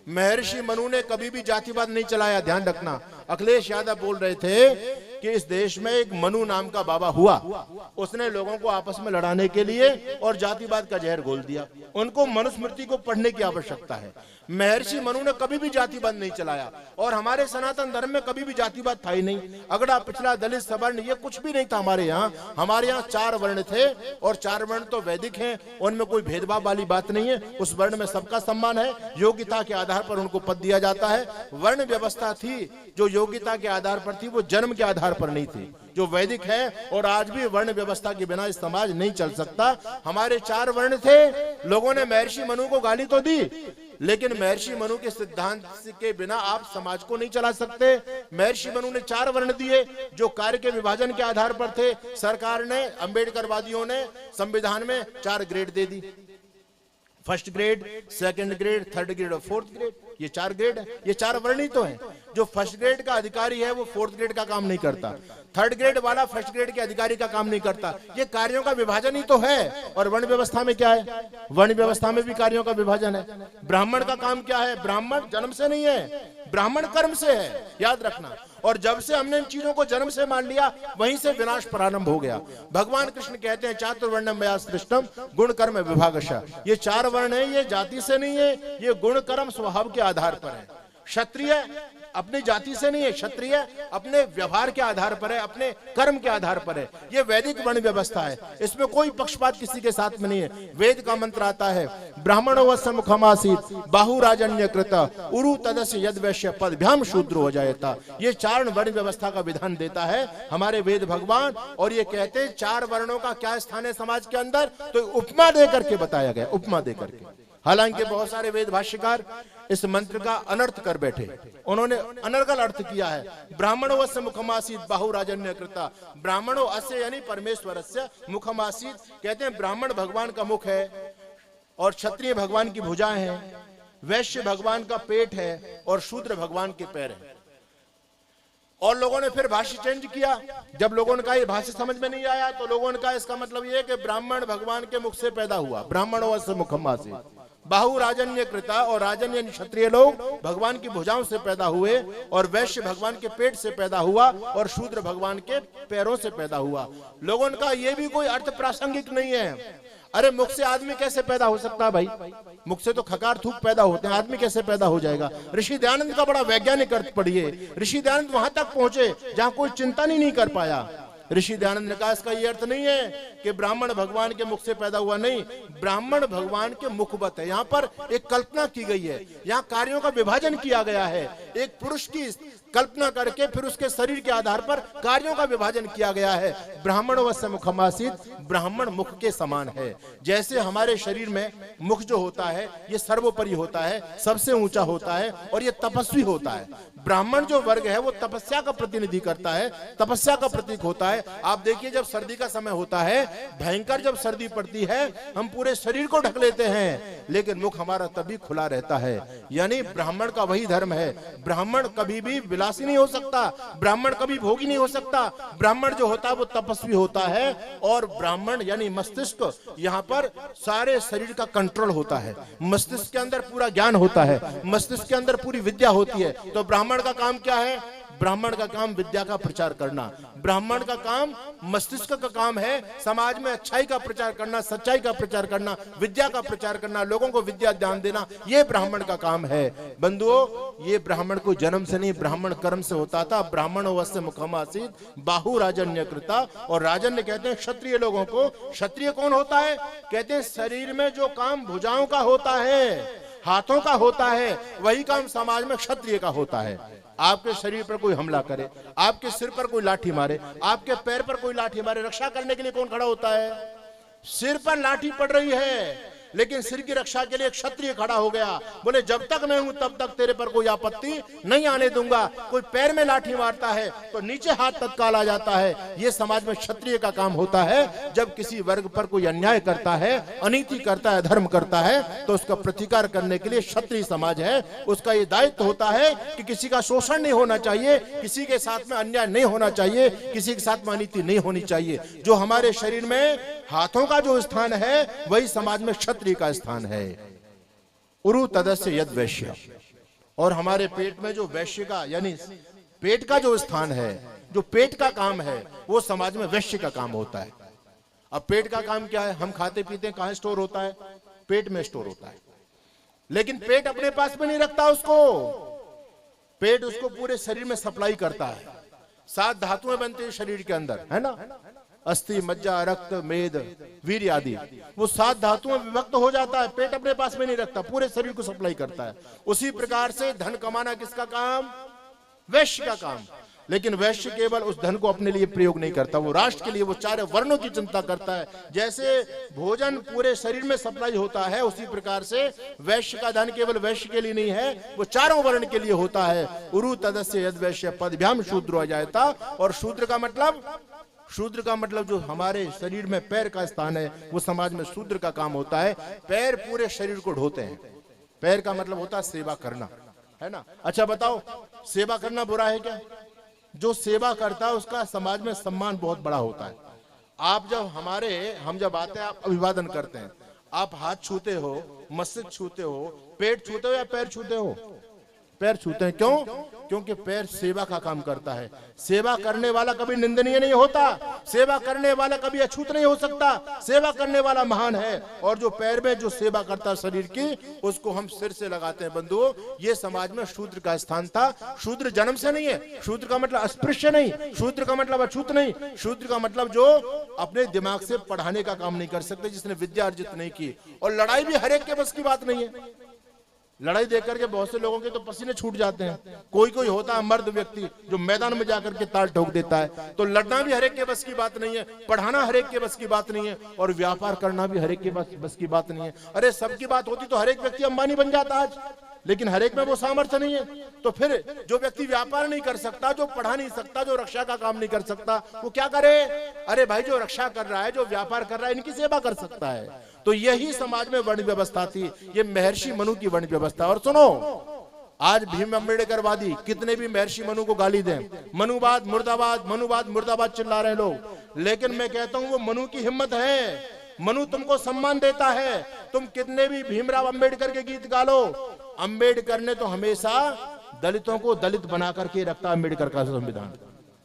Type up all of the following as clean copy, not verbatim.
महर्षि मनु ने कभी भी जातिवाद नहीं चलाया। ध्यान रखना, अखिलेश यादव बोल रहे थे कि इस देश में एक मनु नाम का बाबा हुआ, उसने लोगों को आपस में लड़ाने के लिए और जातिवाद का जहर घोल दिया। उनको मनुस्मृति को पढ़ने की आवश्यकता है। महर्षि मनु ने कभी भी जातिवाद नहीं चलाया और हमारे सनातन धर्म में कभी भी जातिवाद था ही नहीं। अगड़ा पिछड़ा दलित सवर्ण ये कुछ भी नहीं था हमारे यहाँ। हमारे यहाँ 4 वर्ण थे और 4 वर्ण तो वैदिक हैं, उनमें कोई भेदभाव वाली बात नहीं है। उस वर्ण में सबका सम्मान है, योग्यता के आधार पर उनको पद दिया जाता है। वर्ण व्यवस्था थी जो योग्यता के आधार पर थी, वो जन्म के आधार पर नहीं थी, जो वैदिक है। और आज भी वर्ण व्यवस्था के बिना इस समाज नहीं चल सकता। हमारे 4 वर्ण थे। लोगों ने महर्षि मनु को गाली तो दी, लेकिन महर्षि मनु के सिद्धांत के बिना आप समाज को नहीं चला सकते। महर्षि मनु ने 4 वर्ण दिए जो कार्य के विभाजन के आधार पर थे। सरकार ने, अंबेडकरवादियों ने संविधान में 4 ग्रेड दे दी, first grade, second grade, third grade और फोर्थ ग्रेड। ये 4 ग्रेड है, ये 4 वर्ण ही तो है। जो फर्स्ट ग्रेड का अधिकारी है वो फोर्थ ग्रेड का काम नहीं करता, थर्ड ग्रेड वाला फर्स्ट ग्रेड के अधिकारी का काम नहीं करता। ये कार्यों का विभाजन ही तो है। और वर्ण व्यवस्था में क्या है? वर्ण व्यवस्था में भी कार्यों का विभाजन है। ब्राह्मण का काम क्या है? ब्राह्मण जन्म से नहीं है, ब्राह्मण कर्म से है, याद रखना। और जब से हमने इन चीजों को जन्म से मान लिया, वहीं से विनाश प्रारंभ हो गया। भगवान कृष्ण कहते हैं चातुर्वर्ण्यम मया सृष्टम गुण कर्म विभागशः। ये 4 वर्ण है, ये जाति से नहीं है, ये गुण कर्म स्वभाव के आधार पर है। क्षत्रिय अपनी जाति से नहीं है, क्षत्रिय अपने व्यवहार के आधार पर है, अपने कर्म के आधार पर है। ये वैदिक वर्ण व्यवस्था है, इसमें कोई पक्षपात किसी के साथ में नहीं है। वेद का मंत्र आता है ब्राह्मणो वस्य मुखमासीत् बाहुराजन्य कृत उरु तदस्य यद वैश्य पदभ्याम शूद्रो हो जाएता। ये 4 वर्ण व्यवस्था का विधान देता है हमारे वेद भगवान। और ये कहते हैं 4 वर्णों का क्या स्थान है समाज के अंदर, तो उपमा दे करके बताया गया, उपमा दे करके। हालांकि बहुत सारे वेद भाष्यकार इस मंत्र का अनर्थ कर बैठे, उन्होंने अनर्गल अर्थ किया है। ब्राह्मणो वस्य मुखमासीत् बाहुराजन्य कृता। ब्राह्मणो अस्य यानी परमेश्वरस्य, मुखमासीत् कहते हैं ब्राह्मण भगवान का मुख है और क्षत्रिय भगवान की भुजाएं हैं, वैश्य भगवान का पेट है और शूद्र भगवान के पैर हैं। और लोगों ने फिर भाष्य चेंज किया। जब लोगों ने कहा ये भाष्य समझ में नहीं आया, तो लोगों ने कहा इसका मतलब ये है कि ब्राह्मण भगवान के मुख से पैदा हुआ, ब्राह्मणो वस्य मुखमासीत्। बाहु राजन्य कृता, और राजन्य क्षत्रिय लोग भगवान की भुजाओं से पैदा हुए, और वैश्य भगवान के पेट से पैदा हुआ, और शूद्र भगवान के पैरों से पैदा हुआ। लोगों ने कहा यह भी कोई अर्थ प्रासंगिक नहीं है। अरे मुख से आदमी कैसे पैदा हो सकता है भाई? मुख से तो खकार थूक पैदा होते हैं, आदमी कैसे पैदा हो जाएगा? ऋषि दयानंद का बड़ा वैज्ञानिक अर्थ पढ़िए। ऋषि दयानंद वहां तक पहुंचे जहां कोई चिंतन ही नहीं कर पाया। ऋषि दयानंद ने कहा इसका ये अर्थ नहीं है कि ब्राह्मण भगवान के मुख से पैदा हुआ, नहीं, ब्राह्मण भगवान के मुखवत है। यहाँ पर एक कल्पना की गई है, यहाँ कार्यों का विभाजन किया गया है। एक पुरुष की कल्पना करके फिर उसके शरीर के आधार पर कार्यों का विभाजन किया गया है। ब्राह्मण वस्य मुखमासीत्, ब्राह्मण मुख के समान है। जैसे हमारे शरीर में मुख जो होता है ये सर्वोपरि होता है, सबसे ऊंचा होता है और ये तपस्वी होता है। ब्राह्मण जो वर्ग है वो तपस्या का प्रतिनिधि करता है, तपस्या का प्रतीक होता है। आप देखिए जब सर्दी का समय होता है, भयंकर जब सर्दी पड़ती है, हम पूरे शरीर को ढक लेते हैं, लेकिन मुख हमारा तभी खुला रहता है। यानी ब्राह्मण का वही धर्म है। ब्राह्मण कभी भी विलासी नहीं हो सकता, ब्राह्मण कभी भोगी नहीं हो सकता। ब्राह्मण जो होता है वो तपस्वी होता है, और ब्राह्मण यानी मस्तिष्क, यहाँ पर सारे शरीर का कंट्रोल होता है। मस्तिष्क के अंदर पूरा ज्ञान होता है, मस्तिष्क के अंदर पूरी विद्या होती है। तो ब्राह्मण का काम क्या है? ब्राह्मण का काम विद्या का प्रचार करना। ब्राह्मण का काम, मस्तिष्क का काम है समाज में अच्छाई का प्रचार करना, सच्चाई का प्रचार करना, विद्या का प्रचार करना, लोगों को विद्या ज्ञान देना, ये ब्राह्मण का काम है। बंधुओं, ये ब्राह्मण को जन्म से नहीं, ब्राह्मण कर्म से होता था। ब्राह्मणो वस्य मुखमासीत् बाहु राजन्य कृता। और राजन्य कहते हैं क्षत्रिय लोगों को। क्षत्रिय कौन होता है? कहते हैं शरीर में जो काम भुजाओं का होता है, हाथों का होता है, वही काम समाज में क्षत्रिय का होता है। आपके शरीर पर कोई हमला करे, आपके सिर पर कोई लाठी मारे, आपके पैर पर कोई लाठी मारे, रक्षा करने के लिए कौन खड़ा होता है? सिर पर लाठी पड़ रही है, लेकिन सिर की रक्षा के लिए क्षत्रिय खड़ा हो गया, बोले जब तक मैं हूं तब तक तेरे पर कोई आपत्ति नहीं आने दूंगा। कोई पैर में लाठी मारता है तो नीचे हाथ तत्काल आ जाता है। ये समाज में क्षत्रिय का काम होता है। जब किसी वर्ग पर कोई अन्याय करता है, अनीति करता है, धर्म करता है, तो उसका प्रतिकार करने के लिए क्षत्रिय समाज है। उसका ये दायित्व होता है कि किसी का शोषण नहीं होना चाहिए, किसी के साथ में अन्याय नहीं होना चाहिए, किसी के साथ में अनीति नहीं होनी चाहिए। जो हमारे शरीर में हाथों का जो स्थान है, वही समाज में क्षत्रिय का स्थान है। उरु तदस्य यद वैश्य। और हमारे पेट में जो वैश्य का यानी पेट का जो स्थान है, जो पेट का काम है, वो समाज में वैश्य का काम होता है। अब पेट का काम क्या है? हम खाते पीते हैं, कहां स्टोर होता है? पेट में स्टोर होता है। लेकिन पेट अपने पास में नहीं रखता उसको, पेट उसको पूरे शरीर में सप्लाई करता है। 7 धातुएं बनती है शरीर के अंदर, है ना? अस्थि, मज्जा, रक्त, मेद, वीर्य आदि, वो 7 धातुओं में विभक्त हो जाता है। पेट अपने पास में नहीं रखता, पूरे शरीर को सप्लाई करता है। उसी प्रकार से धन कमाना किसका काम? वैश्य का काम। लेकिन वैश्य केवल उस धन को अपने लिए प्रयोग नहीं करता, वो राष्ट्र के लिए, वो 4 वर्णों की चिंता करता है। जैसे भोजन पूरे शरीर में सप्लाई होता है, उसी प्रकार से वैश्य का धन केवल वैश्य के लिए नहीं है, वो 4 वर्ण के लिए होता है। उरु तदस्य यद वैश्य पदभ्याम शूद्रो अजायता। और शूद्र का मतलब, शूद्र का मतलब जो हमारे शरीर में पैर का स्थान है, वो समाज में शूद्र का काम होता है। पैर पूरे शरीर को ढोते हैं। पैर का मतलब होता है सेवा करना, है ना? अच्छा बताओ, सेवा करना बुरा है क्या? जो सेवा करता है उसका समाज में सम्मान बहुत बड़ा होता है। आप जब हम जब आते हैं, आप अभिवादन करते हैं, आप हाथ छूते हो, मस्तक छूते हो, पेट छूते हो या पैर छूते हो? पैर छूते हैं। क्यों? क्योंकि पैर सेवा का काम करता है। सेवा करने वाला कभी निंदनीय नहीं होता, सेवा करने वाला कभी अछूत नहीं हो सकता, सेवा करने वाला महान है। और जो पैर में जो सेवा करता है शरीर की, उसको हम सिर से लगाते हैं। बंधुओं, ये समाज में शूद्र का स्थान था। शूद्र जन्म से नहीं है, शूद्र का मतलब अस्पृश्य नहीं, शूद्र का मतलब अछूत नहीं, शूद्र का मतलब जो अपने दिमाग से पढ़ाने का काम नहीं कर सकते, जिसने विद्या अर्जित नहीं की। और लड़ाई भी हर एक के बस की बात नहीं है। लड़ाई देख करके बहुत से लोगों के तो पसीने छूट जाते हैं। कोई कोई होता है मर्द व्यक्ति जो मैदान में जाकर के ताल ठोक देता है। तो लड़ना भी हर एक के बस की बात नहीं है, पढ़ाना हर एक के बस की बात नहीं है, और व्यापार करना भी हर एक के बस की बात नहीं है। अरे सबकी बात होती तो हर एक व्यक्ति अंबानी बन जाता आज, लेकिन हर एक में वो सामर्थ्य नहीं है। तो फिर जो व्यक्ति व्यापार नहीं कर सकता, जो पढ़ा नहीं सकता, जो रक्षा का काम नहीं कर सकता, वो क्या करे? अरे भाई, जो रक्षा कर रहा है, जो व्यापार कर रहा है, इनकी सेवा कर सकता है। तो यही समाज में वर्ण व्यवस्था थी, ये महर्षि मनु की वर्ण व्यवस्था। और सुनो, आज भीम अम्बेडकरवादी कितने भी महर्षि मनु को गाली दें, मनुवाद मुर्दाबाद, मनुवाद मुर्दाबाद चिल्ला रहे लोग, लेकिन मैं कहता हूं वो मनु की हिम्मत है। मनु तुमको सम्मान देता है। तुम कितने भी भीमराव अंबेडकर के गीत गा लो, अंबेडकर ने तो हमेशा दलितों को दलित बना करके रखता। अंबेडकर का संविधान,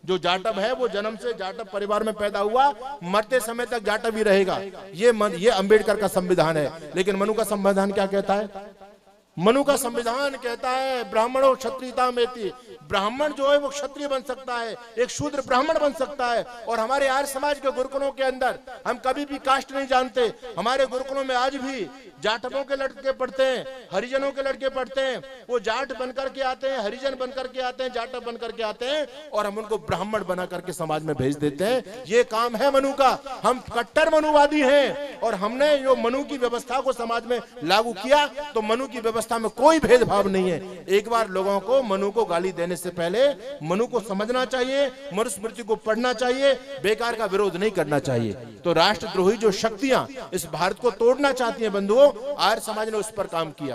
जो जाटव है वो जन्म से जाटव परिवार में पैदा हुआ, मरते समय तक जाटव ही रहेगा। ये अंबेडकर का संविधान है। लेकिन मनु का संविधान क्या कहता है? मनु का संविधान कहता है ब्राह्मणों क्षत्रियता मेति। ब्राह्मण जो है वो क्षत्रिय बन सकता है, एक शूद्र ब्राह्मण बन सकता है। और हमारे आर्य समाज के गुरुकुलों के अंदर हम कभी भी कास्ट नहीं जानते। हमारे गुरुकुलों में आज भी जाटवों के लड़के पढ़ते हैं, हरिजनों के लड़के पढ़ते हैं। वो जाट बनकर के आते हैं, हरिजन बनकर के आते हैं, जाटव बनकर के आते हैं, और हम उनको ब्राह्मण बना करके समाज में भेज देते हैं। ये काम है मनु का। हम कट्टर मनुवादी हैं, और हमने जो मनु की व्यवस्था को समाज में लागू किया, तो मनु की व्यवस्था में कोई भेदभाव नहीं है। एक बार लोगों को मनु को गाली देने से पहले मनु को समझना चाहिए, मनुस्मृति को पढ़ना चाहिए, बेकार का विरोध नहीं करना चाहिए। तो राष्ट्रद्रोही जो शक्तियां इस भारत को तोड़ना चाहती हैं बंधुओं, आर्य समाज ने उस पर काम किया।